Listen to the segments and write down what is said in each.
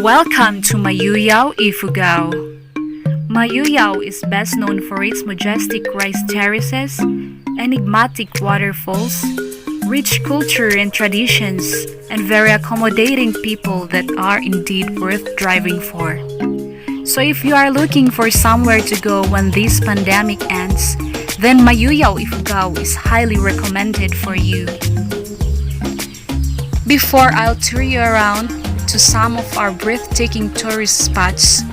Welcome to Mayoyao Ifugao. Mayoyao is best known for its majestic rice terraces, enigmatic waterfalls, rich culture and traditions, and very accommodating people that are indeed worth driving for. So if you are looking for somewhere to go when this pandemic ends, then Mayoyao Ifugao is highly recommended for you. Before I'll tour you around to some of our breathtaking tourist spots,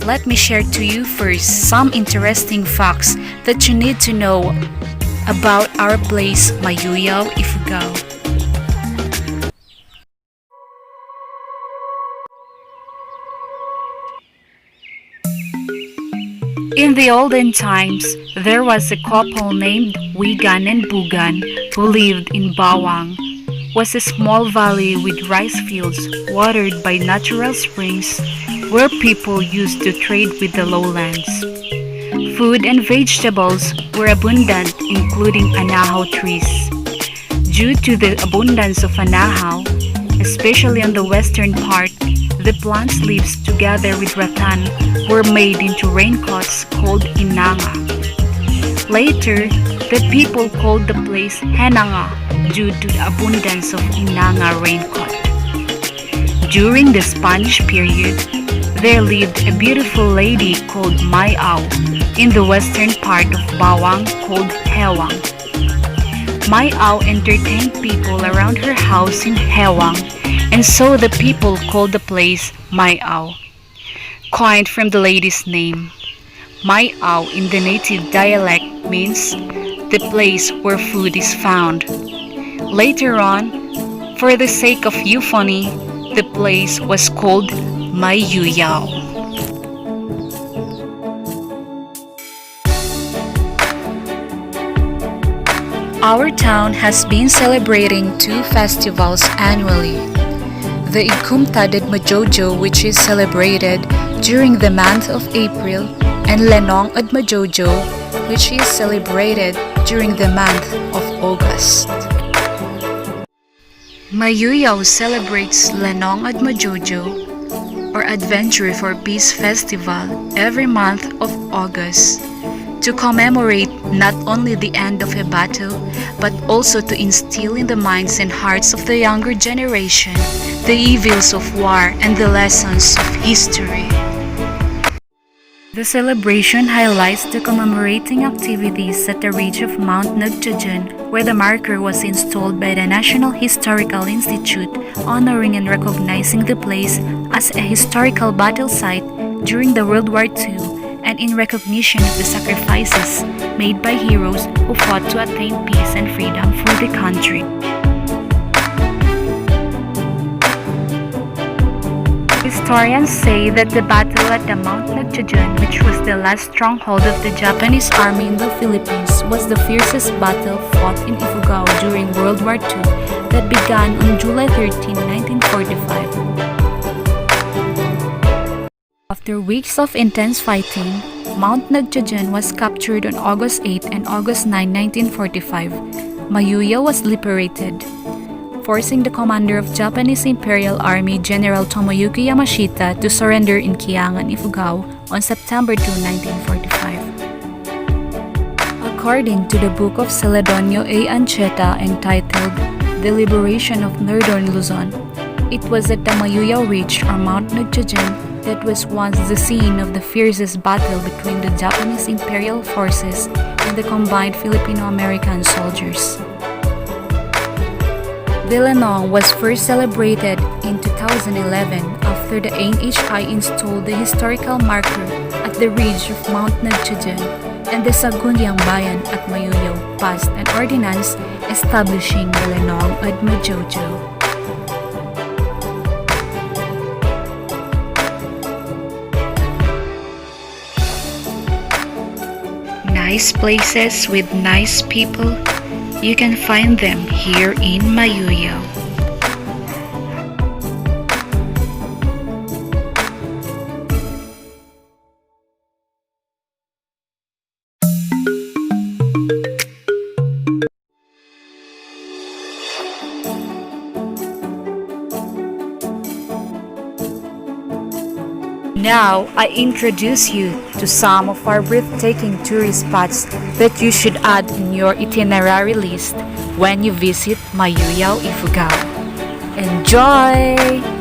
let me share to you first some interesting facts that you need to know about our place, Mayoyao Ifugao. In the olden times, there was a couple named Wigan and Bugan who lived in Bawang. Was a small valley with rice fields watered by natural springs where people used to trade with the lowlands. Food and vegetables were abundant, including anahaw trees. Due to the abundance of anahaw, especially on the western part, the plant's leaves together with rattan were made into raincoats called inanga. Later, the people called the place Henanga due to the abundance of inanga raincoat. During the Spanish period, there lived a beautiful lady called Mayoyao in the western part of Bawang called Hewang. Mayoyao entertained people around her house in Hewang, and so the people called the place Mayoyao, coined from the lady's name. Mayoyao in the native dialect means the place where food is found. Later on, for the sake of euphony, the place was called Mayoyao. Our town has been celebrating two festivals annually. The Ifugao.about, which is celebrated during the month of April, and Lenong.about, which is celebrated during the month of August. Mayoyao celebrates Lenong.about, or Adventure for Peace Festival, every month of August to commemorate not only the end of a battle, but also to instill in the minds and hearts of the younger generation the evils of war and the lessons of history. The celebration highlights the commemorating activities at the ridge of Mount Nagjajan, where the marker was installed by the National Historical Institute, honoring and recognizing the place as a historical battle site during the World War II, and in recognition of the sacrifices made by heroes who fought to attain peace and freedom for the country. Historians say that the battle at the Mount Nagjajan, which was the last stronghold of the Japanese army in the Philippines, was the fiercest battle fought in Ifugao during World War II that began on July 13, 1945. After weeks of intense fighting, Mount Nagjajan was captured on August 8 and August 9, 1945. Mayoyao was liberated, forcing the commander of Japanese Imperial Army General Tomoyuki Yamashita to surrender in Kiangan, Ifugao on September 2, 1945. According to the book of Celedonio A. Ancheta entitled The Liberation of Northern Luzon, it was at the Mayoyao Ridge or Mount Nagjajan that was once the scene of the fiercest battle between the Japanese Imperial forces and the combined Filipino-American soldiers. The Lenong was first celebrated in 2011 after the NHI installed the historical marker at the ridge of Mount Nagjajan, and the Sagunyang Bayan at Mayoyao passed an ordinance establishing the Lenong.about. Nice places with nice people, you can find them here in Mayoyao. Now, I introduce you to some of our breathtaking tourist spots that you should add in your itinerary list when you visit Mayoyao Ifugao. Enjoy!